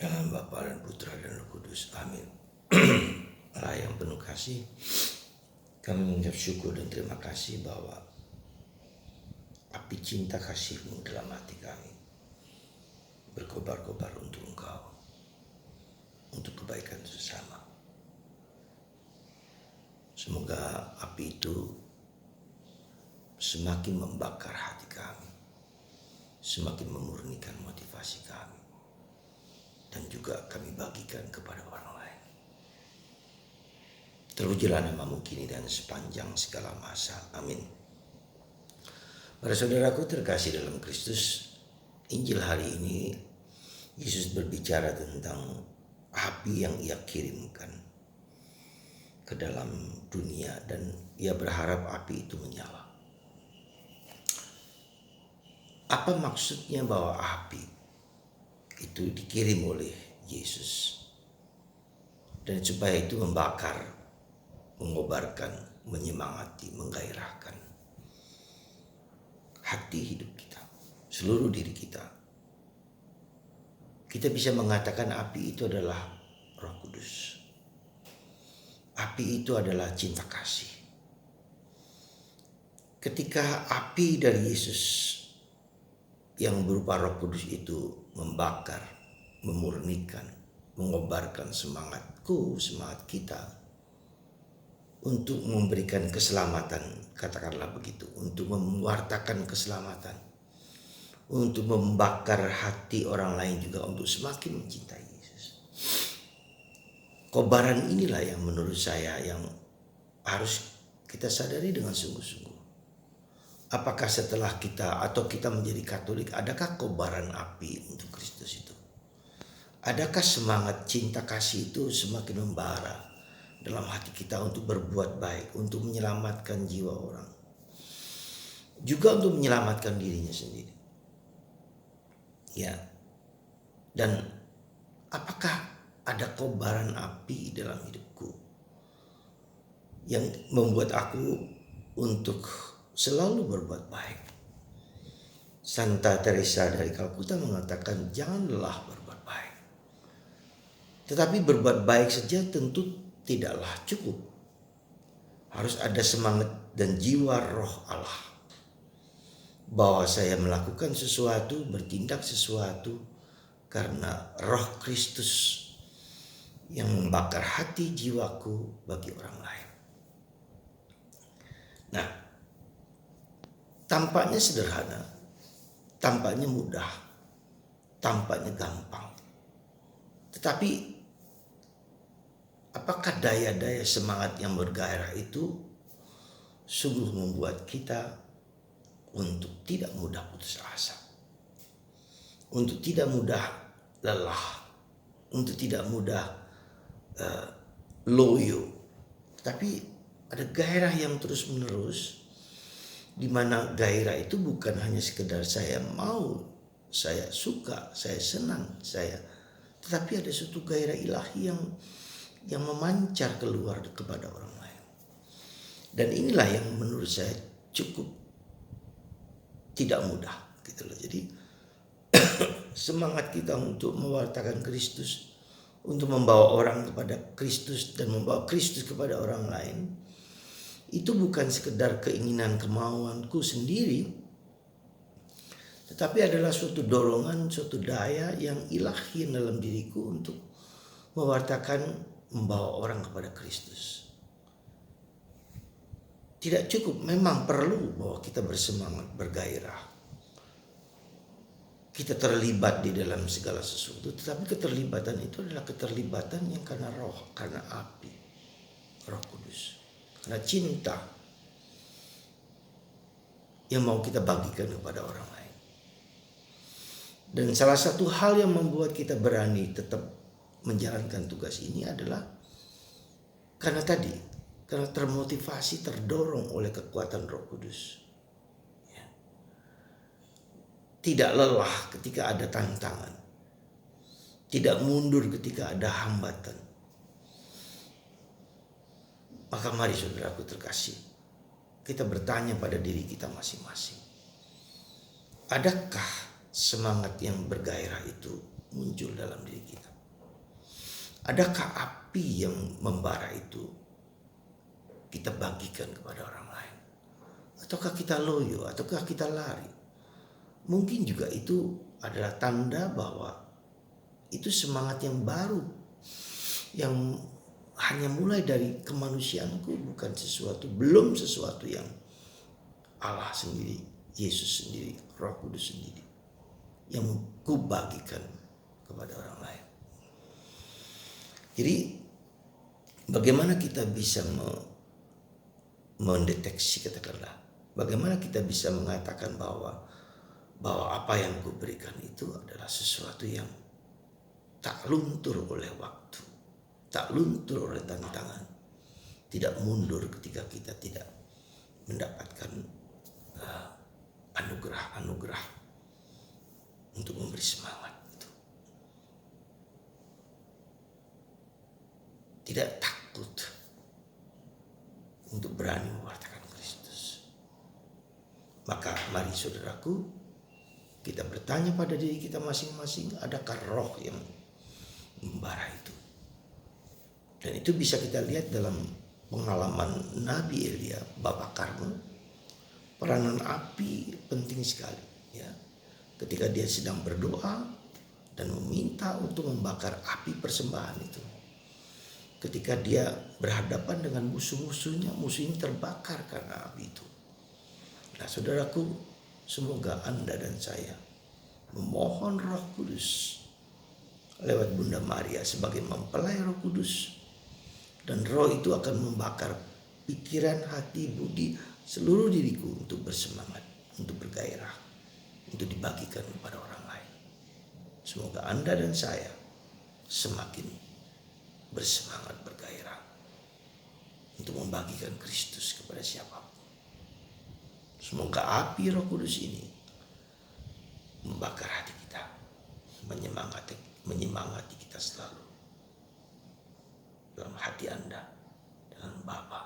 Dalam Bapa dan Putra dan Roh Kudus. Amin. Allah yang penuh kasih, kami mengucap syukur dan terima kasih bahwa api cinta kasih-Mu dalam hati kami berkobar-kobar untuk Engkau, untuk kebaikan sesama. Semoga api itu semakin membakar hati kami, semakin memurnikan motivasi kami, dan juga kami bagikan kepada orang lain. Terpujilah nama-Mu kini dan sepanjang segala masa. Amin. Para saudaraku terkasih dalam Kristus, Injil hari ini Yesus berbicara tentang api yang Ia kirimkan ke dalam dunia dan Ia berharap api itu menyala. Apa maksudnya bahwa api itu dikirim oleh Yesus dan supaya itu membakar, mengobarkan, menyemangati, menggairahkan hati hidup kita, seluruh diri kita. Kita bisa mengatakan api itu adalah Roh Kudus. Api itu adalah cinta kasih. Ketika api dari Yesus yang berupa Roh Kudus itu membakar, memurnikan, mengobarkan semangatku, semangat kita untuk memberikan keselamatan, katakanlah begitu, untuk mewartakan keselamatan, untuk membakar hati orang lain juga untuk semakin mencintai Yesus. Kobaran inilah yang menurut saya yang harus kita sadari dengan sungguh-sungguh. Apakah setelah kita atau kita menjadi Katolik, adakah kobaran api untuk Kristus itu? Adakah semangat cinta kasih itu semakin membara dalam hati kita untuk berbuat baik, untuk menyelamatkan jiwa orang, juga untuk menyelamatkan dirinya sendiri? Ya, dan apakah ada kobaran api dalam hidupku yang membuat aku untuk selalu berbuat baik? Santa Teresa dari Kalkuta mengatakan, janganlah berbuat baik, tetapi berbuat baik saja tentu tidaklah cukup. Harus ada semangat dan jiwa roh Allah, bahwa saya melakukan sesuatu, bertindak sesuatu karena roh Kristus yang membakar hati jiwaku bagi orang lain. Nah, tampaknya sederhana, tampaknya mudah, tampaknya gampang. Tetapi apakah daya-daya semangat yang bergairah itu sungguh membuat kita untuk tidak mudah putus asa, untuk tidak mudah lelah, untuk tidak mudah loyo, tapi ada gairah yang terus menerus, di mana gairah itu bukan hanya sekedar saya mau, saya suka, saya senang, tetapi ada suatu gairah ilahi yang memancar keluar kepada orang lain. Dan inilah yang menurut saya cukup tidak mudah gitu loh. Jadi semangat kita untuk mewartakan Kristus, untuk membawa orang kepada Kristus dan membawa Kristus kepada orang lain, itu bukan sekedar keinginan kemauanku sendiri, tetapi adalah suatu dorongan, suatu daya yang ilahi dalam diriku untuk mewartakan, membawa orang kepada Kristus. Tidak cukup, memang perlu bahwa kita bersemangat, bergairah, kita terlibat di dalam segala sesuatu, tetapi keterlibatan itu adalah keterlibatan yang karena roh, karena api, Roh Kudus, karena cinta yang mau kita bagikan kepada orang lain. Dan salah satu hal yang membuat kita berani tetap menjalankan tugas ini adalah karena termotivasi, terdorong oleh kekuatan Roh Kudus. Tidak lelah ketika ada tantangan, tidak mundur ketika ada hambatan. Maka mari saudaraku terkasih, kita bertanya pada diri kita masing-masing. Adakah semangat yang bergairah itu muncul dalam diri kita? Adakah api yang membara itu kita bagikan kepada orang lain? Ataukah kita loyo? Ataukah kita lari? Mungkin juga itu adalah tanda bahwa itu semangat yang baru, yang hanya mulai dari kemanusiaanku, bukan belum sesuatu yang Allah sendiri, Yesus sendiri, Roh Kudus sendiri yang kubagikan kepada orang lain. Jadi bagaimana kita bisa mendeteksi, katakanlah, bagaimana kita bisa mengatakan bahwa apa yang kuberikan itu adalah sesuatu yang tak luntur oleh waktu, tak luntur oleh tantangan, tidak mundur ketika kita tidak mendapatkan anugerah-anugerah untuk memberi semangat itu. Tidak takut untuk berani mewartakan Kristus. Maka mari saudaraku, kita bertanya pada diri kita masing-masing, adakah roh yang membara itu? Dan itu bisa kita lihat dalam pengalaman Nabi Elia, Bapa Karmel. Peranan api penting sekali, ya. Ketika dia sedang berdoa dan meminta untuk membakar api persembahan itu. Ketika dia berhadapan dengan musuh-musuhnya, musuh ini terbakar karena api itu. Nah, saudaraku, semoga Anda dan saya memohon Roh Kudus lewat Bunda Maria sebagai mempelai Roh Kudus, dan Roh itu akan membakar pikiran, hati, budi, seluruh diriku untuk bersemangat, untuk bergairah, untuk dibagikan kepada orang lain. Semoga Anda dan saya semakin bersemangat, bergairah untuk membagikan Kristus kepada siapapun. Semoga api Roh Kudus ini membakar hati kita, menyemangati kita selalu dalam hati Anda dengan Bapa